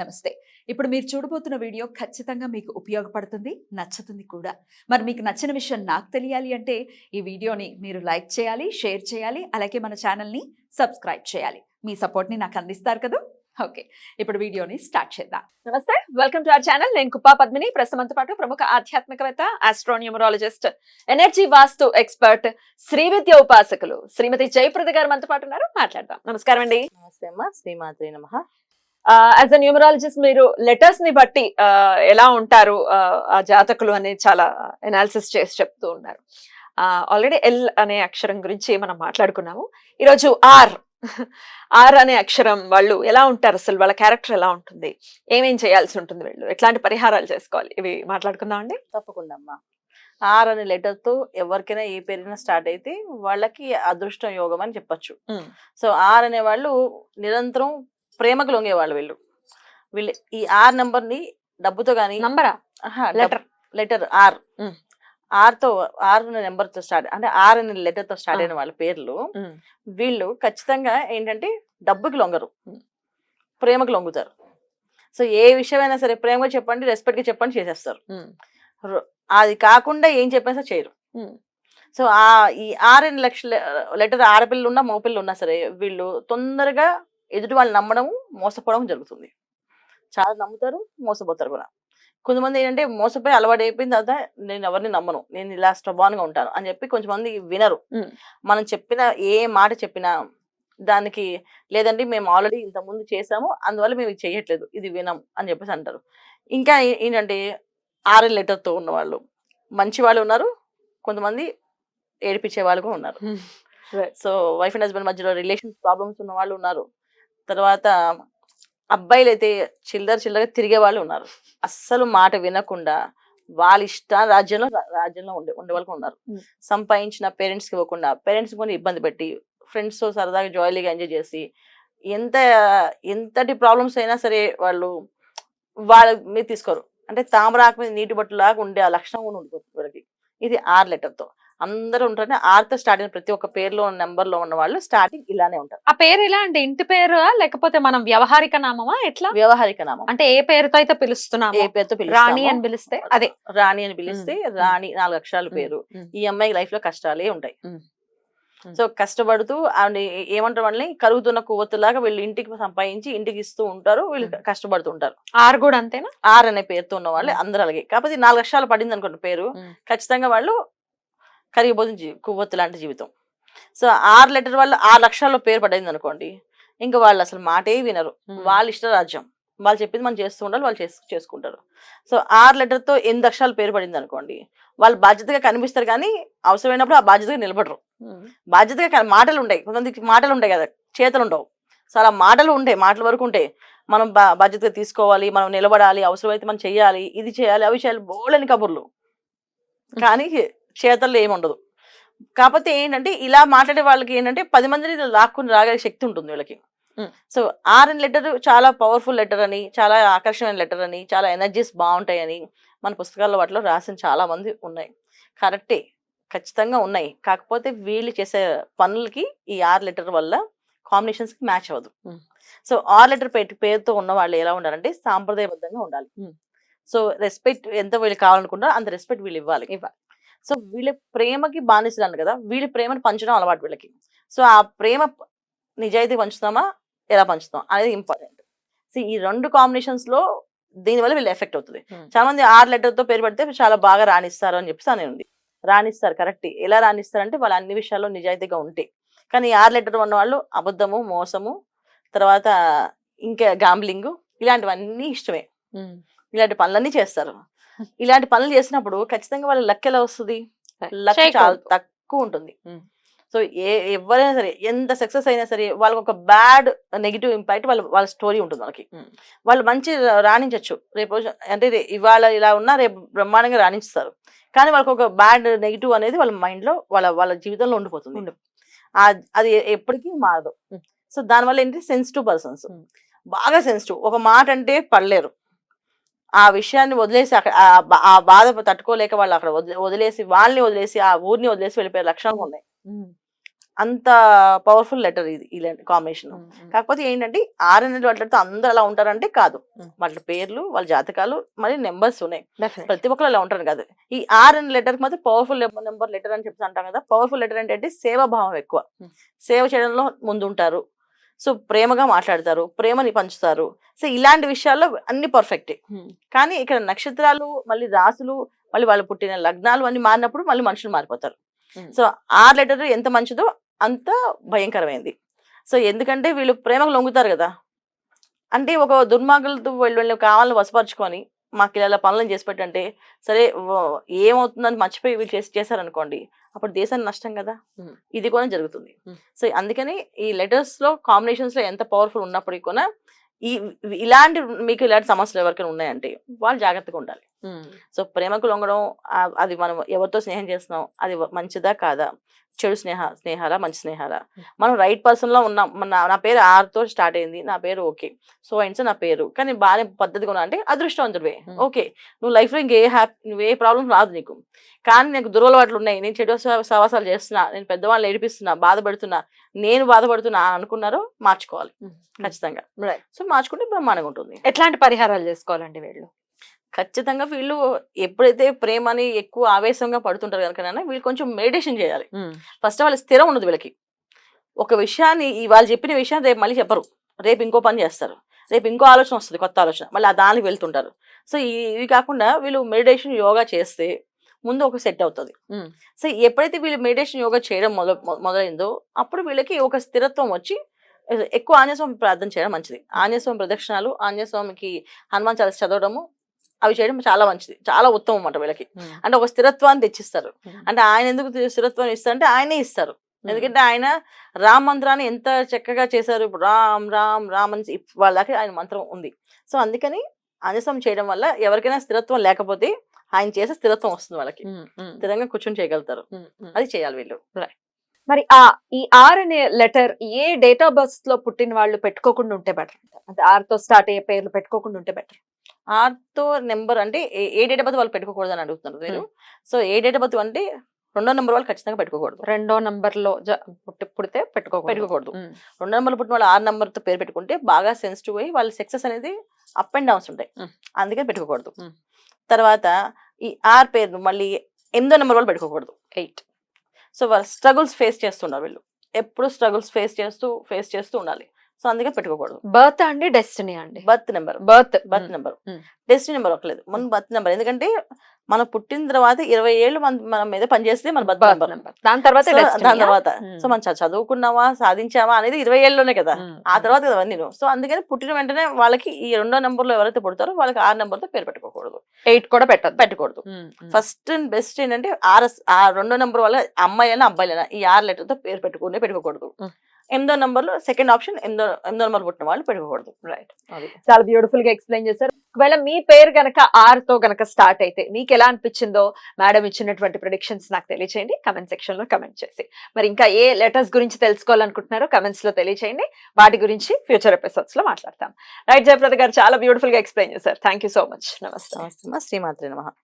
నమస్తే. ఇప్పుడు మీరు చూడబోతున్న వీడియో ఖచ్చితంగా మీకు ఉపయోగపడుతుంది, నచ్చుతుంది కూడా. మరి మీకు నచ్చిన విషయం నాకు తెలియాలి అంటే ఈ వీడియోని మీరు లైక్ చేయాలి, షేర్ చేయాలి, అలాగే మన ఛానల్‌ని సబ్స్క్రైబ్ చేయాలి. మీ సపోర్ట్‌ని నాకు అందిస్తారు కదూ! ఓకే. ఇప్పుడు వీడియోని స్టార్ట్ చేద్దాం. నమస్తే. Welcome to our channel. నేను కుప్పా పద్మిని. ప్రస్తుతంతో పాటు ప్రముఖ ఆధ్యాత్మికవేత్త, ఆస్ట్రోన్యూమరాలజిస్ట్, ఎనర్జీ వాస్తు ఎక్స్పర్ట్, శ్రీ విద్య ఉపాసకులు శ్రీమతి జయప్రద గారు మనతో పాటు ఉన్నారు. మాట్లాడదాం. నమస్కారం అండి. నమస్తే అమ్మా, శ్రీమాత్రే నమః. యాజ్ అ న్యూమరాలజిస్ట్ మీరు లెటర్స్ ని బట్టి ఎలా ఉంటారు ఆ జాతకులు అనేది చాలా ఎనాలిసిస్ చేసి చెప్తూ ఉన్నారు. ఆల్రెడీ ఎల్ అనే అక్షరం గురించి మనం మాట్లాడుకున్నాము. ఈరోజు ఆర్ అనే అక్షరం వాళ్ళు ఎలా ఉంటారు, అసలు వాళ్ళ క్యారెక్టర్ ఎలా ఉంటుంది, ఏమేం చేయాల్సి ఉంటుంది, వీళ్ళు ఎట్లాంటి పరిహారాలు చేసుకోవాలి, ఇవి మాట్లాడుకుందాం అండి. తప్పకుండా అమ్మా. ఆర్ అనే లెటర్ తో ఎవరికైనా ఏ పేరైనా స్టార్ట్ అయితే వాళ్ళకి అదృష్టం యోగం అని చెప్పొచ్చు. సో ఆర్ అనే వాళ్ళు నిరంతరం ప్రేమకు లొంగేవాళ్ళు. వీళ్ళు ఈ ఆర్ నంబర్ ని డబ్బుతో గానీ నంబరా లెటర్ ఆర్ తో ఆర్ అనే నెంబర్ తో స్టార్ట్ అంటే ఆర్ అనే లెటర్ తో స్టార్ట్ అయిన వాళ్ళ పేర్లు వీళ్ళు ఖచ్చితంగా ఏంటంటే డబ్బుకి లొంగరు, ప్రేమకు లొంగుతారు. సో ఏ విషయమైనా సరే ప్రేమగా చెప్పండి, రెస్పెక్ట్ గా చెప్పండి చేసేస్తారు. అది కాకుండా ఏం చెప్పినా చేయరు. సో ఈ ఆర్ అనే లెటర్ ఆడపిల్లలు ఉన్నా మగపిల్లలు ఉన్నా సరే వీళ్ళు తొందరగా ఎదుటి వాళ్ళు నమ్మడం మోసపోవడం జరుగుతుంది. చాలా నమ్ముతారు, మోసపోతారు కూడా. కొంతమంది ఏంటంటే మోసపోయి అలవాటు అయిపోయిన తర్వాత నేను ఎవరిని నమ్మను, నేను ఇలా స్ట్రాంగ్గా ఉంటాను అని చెప్పి కొంతమంది వినరు. మనం చెప్పిన ఏ మాట చెప్పినా దానికి లేదండి మేము ఆల్రెడీ ఇంతకుముందు చేసాము అందువల్ల మేము ఇది చేయట్లేదు, ఇది వినం అని చెప్పేసి అంటారు. ఇంకా ఏంటంటే ఆర్ఎల్ లెటర్తో ఉన్న వాళ్ళు మంచి వాళ్ళు ఉన్నారు, కొంతమంది ఏడిపించే వాళ్ళు కూడా ఉన్నారు. సో వైఫ్ అండ్ హస్బెండ్ మధ్యలో రిలేషన్స్ ప్రాబ్లమ్స్ ఉన్న వాళ్ళు ఉన్నారు. తర్వాత అబ్బాయిలు అయితే చిల్లరగా తిరిగే వాళ్ళు ఉన్నారు. అస్సలు మాట వినకుండా వాళ్ళ ఇష్ట రాజ్యంలో ఉండే వాళ్ళు ఉన్నారు. సంపాదించిన పేరెంట్స్కి ఇవ్వకుండా పేరెంట్స్ కొని ఇబ్బంది పెట్టి ఫ్రెండ్స్ తో సరదాగా జాలీగా ఎంజాయ్ చేసి ఎంతటి ప్రాబ్లమ్స్ అయినా సరే వాళ్ళు వాళ్ళ మీద తీసుకోరు. అంటే తామరాకు మీద నీటి బట్టలాగా ఉండే ఆ లక్షణం కూడా ఉండిపోతుంది వీళ్ళకి. ఇది ఆర్ లెటర్ తో అందరూ ఉంటారు. ఆర్తో స్టార్ట్ అయిన ప్రతి ఒక్క పేరులో నెంబర్ లో ఉన్న వాళ్ళు స్టార్టింగ్ ఇలానే ఉంటారు. ఆ పేరు ఎలా అంటే ఇంటి పేరు లేకపోతే మనం వ్యవహారిక నామమా, ఎట్లా? వ్యవహారిక నామం అంటే ఏ పేరుతో అయితే పిలుస్తున్నాం, ఏ పేరుతో రాణి అని పిలిస్తే అదే రాణి అని పిలిస్తే రాణి 4 అక్షరాల పేరు. ఈ అమ్మాయి లైఫ్ లో కష్టాలే ఉంటాయి. సో కష్టపడుతూ ఏమంటారు వాళ్ళని కరుగుతున్న కొవ్వొత్తులాగా వీళ్ళు ఇంటికి సంపాదించి ఇంటికి ఇస్తూ ఉంటారు, వీళ్ళు కష్టపడుతూ ఉంటారు. ఆర్ కూడా అంతేనా? ఆర్ అనే పేరుతో ఉన్న వాళ్ళు అందరూ అలాగే. కాకపోతే 4 అక్షరాలు పడింది అనుకోండి పేరు, ఖచ్చితంగా వాళ్ళు కరిగిపోతుంది కొవ్వొత్తు లాంటి జీవితం. సో ఆర్ లెటర్ వల్ల 6 లక్షల్లో పేరు పడింది అనుకోండి, ఇంకా వాళ్ళు అసలు మాటే వినరు. వాళ్ళ ఇష్ట రాజ్యం, వాళ్ళు చెప్పింది మనం చేస్తూ ఉండాలి, వాళ్ళు చేసుకుంటారు. సో ఆర్ లెటర్ తో 8 అక్షరాలు పేరు పడింది అనుకోండి, వాళ్ళు బాధ్యతగా కనిపిస్తారు కానీ అవసరమైనప్పుడు ఆ బాధ్యతగా నిలబడరు. బాధ్యతగా మాటలు ఉంటాయి, కొంతమందికి మాటలు ఉంటాయి కదా, చేతలు ఉండవు. సో అలా మాటలు ఉంటాయి, మాటల వరకు ఉంటాయి. మనం బాధ్యతగా తీసుకోవాలి, మనం నిలబడాలి, అవసరమైతే మనం చెయ్యాలి, ఇది చేయాలి, అవి చేయాలి, బోలని కబుర్లు, కానీ చేతల్లో ఏముండదు. కాకపోతే ఏంటంటే ఇలా మాట్లాడే వాళ్ళకి ఏంటంటే 10 మందిని లాక్కుని రాగలిగే శక్తి ఉంటుంది వీళ్ళకి. సో ఆర్ అనే లెటర్ చాలా పవర్ఫుల్ లెటర్ అని, చాలా ఆకర్షణీయ లెటర్ అని, చాలా ఎనర్జీస్ బాగుంటాయని మన పుస్తకాల్లో వాటిలో రాసిన చాలా మంది ఉన్నాయి. కరెక్టే, ఖచ్చితంగా ఉన్నాయి. కాకపోతే వీళ్ళు చేసే పనులకి ఈ ఆర్ లెటర్ వల్ల కాంబినేషన్స్ కి మ్యాచ్ అవ్వదు. సో ఆర్ లెటర్ పేరుతో ఉన్న వాళ్ళు ఎలా ఉండాలంటే సాంప్రదాయబద్ధంగా ఉండాలి. సో రెస్పెక్ట్ ఎంత వీళ్ళు కావాలనుకుంటారో అంత రెస్పెక్ట్ వీళ్ళు ఇవ్వాలి. సో వీళ్ళ ప్రేమకి బానిసలు కదా, వీళ్ళ ప్రేమను పంచడం అలవాటు వీళ్ళకి. సో ఆ ప్రేమ నిజాయితీ పంచుతామా, ఎలా పంచుతాం అనేది ఇంపార్టెంట్. సో ఈ 2 కాంబినేషన్స్ లో దీనివల్ల వీళ్ళు ఎఫెక్ట్ అవుతుంది. చాలా మంది ఆర్ లెటర్ తో పేరు పెడితే చాలా బాగా రాణిస్తారు అని చెప్పేసి అని ఉంది. రాణిస్తారు, కరెక్ట్. ఎలా రాణిస్తారంటే వాళ్ళు అన్ని విషయాల్లో నిజాయితీగా ఉంటే. కానీ ఆర్ లెటర్ ఉన్న వాళ్ళు అబద్ధము, మోసము, తర్వాత ఇంకా గ్యాంబ్లింగ్ ఇలాంటివన్నీ ఇష్టమే. ఇలాంటి పనులన్నీ చేస్తారు. ఇలాంటి పనులు చేసినప్పుడు ఖచ్చితంగా వాళ్ళ లక్ ఎలా వస్తుంది? లక్ చాలా తక్కువ ఉంటుంది. సో ఎవరైనా సరే ఎంత సక్సెస్ అయినా సరే వాళ్ళకి ఒక బ్యాడ్ నెగిటివ్ ఇంపాక్ట్ వాళ్ళ స్టోరీ ఉంటుంది. వాళ్ళకి వాళ్ళు మంచి రాణించవచ్చు, రేపు అంటే ఇవాళ ఇలా ఉన్నా రేపు బ్రహ్మాండంగా రాణిస్తారు, కానీ వాళ్ళకి ఒక బ్యాడ్ నెగిటివ్ అనేది వాళ్ళ మైండ్ లో వాళ్ళ జీవితంలో ఉండిపోతుంది. అది ఎప్పటికీ మారదు. సో దానివల్ల ఏంటి, సెన్సిటివ్ పర్సన్స్, బాగా సెన్సిటివ్, ఒక మాట అంటే పడలేరు. ఆ విషయాన్ని వదిలేసి అక్కడ ఆ బాధ తట్టుకోలేక వాళ్ళు అక్కడ వదిలేసి వాళ్ళని వదిలేసి ఆ ఊరిని వదిలేసి వెళ్ళిపోయే లక్షణాలు ఉన్నాయి. అంత పవర్ఫుల్ లెటర్ ఇది ఈ కాంబినేషన్. కాకపోతే ఏంటంటే ఆర్ అనే వాళ్ళతో అందరూ అలా ఉంటారంటే కాదు. వాళ్ళ పేర్లు, వాళ్ళ జాతకాలు, మరి నెంబర్స్ ఉన్నాయి. ప్రతి ఒక్కరు అలా ఉంటారు కాదు. ఈ ఆర్ అనే లెటర్ మాత్రం పవర్ఫుల్ నెంబర్ లెటర్ అని చెప్తా అంటాం కదా. పవర్ఫుల్ లెటర్ అంటే సేవాభావం ఎక్కువ, సేవ చేయడంలో ముందుంటారు. సో ప్రేమగా మాట్లాడతారు, ప్రేమని పంచుతారు. సో ఇలాంటి విషయాల్లో అన్ని పర్ఫెక్టే. కానీ ఇక్కడ నక్షత్రాలు, మళ్ళీ రాసులు, మళ్ళీ వాళ్ళు పుట్టిన లగ్నాలు అన్ని మారినప్పుడు మళ్ళీ మనుషులు మారిపోతారు. సో ఆర్ లెటర్ ఎంత మంచిదో అంత భయంకరమైంది. సో ఎందుకంటే వీళ్ళు ప్రేమకు లొంగుతారు కదా. అంటే ఒక దుర్మార్గులతో వీళ్ళు కావాలని వసపరుచుకొని మాకు ఇలా పనులను చేసి పెట్టంటే సరే ఏమవుతుందని మర్చిపోయి వీళ్ళు చేశారనుకోండి, అప్పుడు దేశానికి నష్టం కదా. ఇది కూడా జరుగుతుంది. సో అందుకని ఈ లెటర్స్ లో కాంబినేషన్స్ లో ఎంత పవర్ఫుల్ ఉన్నప్పటికీ కూడా ఇలాంటి మీకు ఇలాంటి సమస్యలు ఎవరికైనా ఉన్నాయంటే వాళ్ళు జాగ్రత్తగా ఉండాలి. సో ప్రేమకు లొంగడం, అది మనం ఎవరితో స్నేహం చేస్తున్నాం, అది మంచిదా కాదా, చెడు స్నేహాలా మంచి స్నేహాలా, మనం రైట్ పర్సన్ లో ఉన్నాం. నా పేరు ఆర్తో స్టార్ట్ అయింది, నా పేరు ఓకే, సో అండ్ సో నా పేరు, కానీ బాగా పద్ధతిగా ఉన్నా అంటే అదృష్టవంతుడివే. ఓకే, నువ్వు లైఫ్ లో నువ్వు ఏ ప్రాబ్లం రాదు నీకు. కానీ నాకు దురలవాట్లు ఉన్నాయి, నేను చెడు సవాసాలు చేస్తున్నా, నేను పెద్దవాళ్ళు ఏడిపిస్తున్నా, బాధపడుతున్నా, నేను బాధపడుతున్నా అనుకున్నారో మార్చుకోవాలి ఖచ్చితంగా. సో మార్చుకుంటే బ్రహ్మాండంగా ఉంటుంది. ఎట్లాంటి పరిహారాలు చేసుకోవాలండి వీళ్ళు? ఖచ్చితంగా వీళ్ళు ఎప్పుడైతే ప్రేమని ఎక్కువ ఆవేశంగా పడుతుంటారు కనుక వీళ్ళు కొంచెం మెడిటేషన్ చేయాలి. ఫస్ట్ వాళ్ళు స్థిరం ఉండదు వీళ్ళకి. ఒక విషయాన్ని వాళ్ళు చెప్పిన విషయాన్ని రేపు మళ్ళీ చెప్పరు, రేపు ఇంకో పని చేస్తారు, రేపు ఇంకో ఆలోచన వస్తుంది, కొత్త ఆలోచన, మళ్ళీ ఆ దానికి వెళ్తుంటారు. సో ఇవి కాకుండా వీళ్ళు మెడిటేషన్ యోగా చేస్తే ముందు ఒక సెట్ అవుతుంది. సో ఎప్పుడైతే వీళ్ళు మెడిటేషన్ యోగా చేయడం మొదలైందో అప్పుడు వీళ్ళకి ఒక స్థిరత్వం వచ్చి ఎక్కువ ఆంజనేయ స్వామి ప్రార్థన చేయడం మంచిది. ఆంజనేయ స్వామి ప్రదక్షిణాలు, ఆంజనేయ స్వామికి హనుమాన్ చాలీసా చదవడము, అవి చేయడం చాలా మంచిది, చాలా ఉత్తమం అన్నమాట వీళ్ళకి. అంటే ఒక స్థిరత్వాన్ని తెచ్చిస్తారు. అంటే ఆయన ఎందుకు స్థిరత్వాన్ని ఇస్తారంటే ఆయనే ఇస్తారు. ఎందుకంటే ఆయన రామ్ మంత్రాన్ని ఎంత చక్కగా చేశారు. ఇప్పుడు రామ్ రామ్ రామ్ అని వాళ్ళకి ఆయన మంత్రం ఉంది. సో అందుకని ఆంజనేయం చేయడం వల్ల ఎవరికైనా స్థిరత్వం లేకపోతే ఆయన చేసే స్థిరత్వం వస్తుంది వాళ్ళకి, స్థిరంగా కూర్చొని చేయగలుగుతారు. అది చేయాలి వీళ్ళు. మరి ఈ ఆర్ అనే letter A date of birth లో పుట్టిన వాళ్ళు పెట్టుకోకుండా ఉంటే బెటర్? అంటే ఆర్ తో స్టార్ట్ అయ్యే పేర్లు పెట్టుకోకుండా ఉంటే బెటర్. ఆర్తో నెంబర్ అంటే ఏ డేట్ ఆఫ్ బర్త్ వాళ్ళు పెట్టుకోకూడదు అని అడుగుతున్నారు మీరు. So A date of birth అంటే 2వ నెంబర్ వాళ్ళు ఖచ్చితంగా పెట్టుకోకూడదు. 2వ నెంబర్ లో పుడితే పెట్టుకోకూడదు. 2వ నెంబర్ పుట్టిన వాళ్ళు 6 నెంబర్ తో పేరు పెట్టుకుంటే బాగా సెన్సిటివ్ అయ్యి వాళ్ళ సక్సెస్ అనేది అప్ అండ్ డౌన్స్ ఉంటాయి, అందుకని పెట్టుకోకూడదు. తర్వాత ఈ ఆర్ పేరు మళ్ళీ 8వ నెంబర్ వాళ్ళు పెట్టుకోకూడదు. 8. సో వాళ్ళు స్ట్రగుల్స్ ఫేస్ చేస్తున్నారు, వీళ్ళు ఎప్పుడు స్ట్రగుల్స్ ఫేస్ చేస్తూ ఉండాలి. సో అందుకే పెట్టుకోకూడదు. బర్త్ అండి డెస్టినీ అండి? Birth number number, destiny number ఒకలేదు, మన బర్త్ నెంబర్. ఎందుకంటే మనం పుట్టిన తర్వాత 20 ఏళ్ళు మన మీద పనిచేస్తే మన బర్త్ నెంబర్. దాని తర్వాత సో మనం చదువుకున్నావా, సాధించావా అనేది 20 ఏళ్ళలోనే కదా, ఆ తర్వాత కదా నేను. సో అందుకని పుట్టిన వెంటనే వాళ్ళకి ఈ 2వ నెంబర్ లో ఎవరైతే పుడతారో వాళ్ళకి 6 నెంబర్ తో పేరు పెట్టుకోకూడదు. 8 కూడా పెట్టకూడదు. ఫస్ట్ అండ్ బెస్ట్ ఏంటంటే 2వ నెంబర్ వాళ్ళ అమ్మాయిలైనా అబ్బాయిలైనా ఈ 6 లెటర్ తో పేరు పెట్టుకోకూడదు. 8వ నెంబర్ లో సెకండ్ ఆప్షన్ 8వ నెంబర్ పుట్టిన వాళ్ళు పెట్టుకోకూడదు. రైట్, చాలా బ్యూటిఫుల్ గా ఎక్స్ప్లెయిన్ చేశారు. ఒకవేళ మీ పేరు గనక ఆర్ తో గనక స్టార్ట్ అయితే మీకు ఎలా అనిపించిందో మేడం ఇచ్చినటువంటి ప్రిడిక్షన్స్ నాకు తెలియచేయండి కమెంట్ సెక్షన్ లో కమెంట్ చేసి. మరి ఇంకా ఏ లెటర్స్ గురించి తెలుసుకోవాలనుకుంటున్నారో కమెంట్స్ లో తెలియచేయండి, వాటి గురించి ఫ్యూచర్ ఎపిసోడ్స్ లో మాట్లాడతాం. రైట్, జయప్రద గారు చాలా బ్యూటిఫుల్ గా ఎక్స్ప్లెయిన్ చేశారు. Thank you so much. నమస్తే. శ్రీమాత్రే నమః.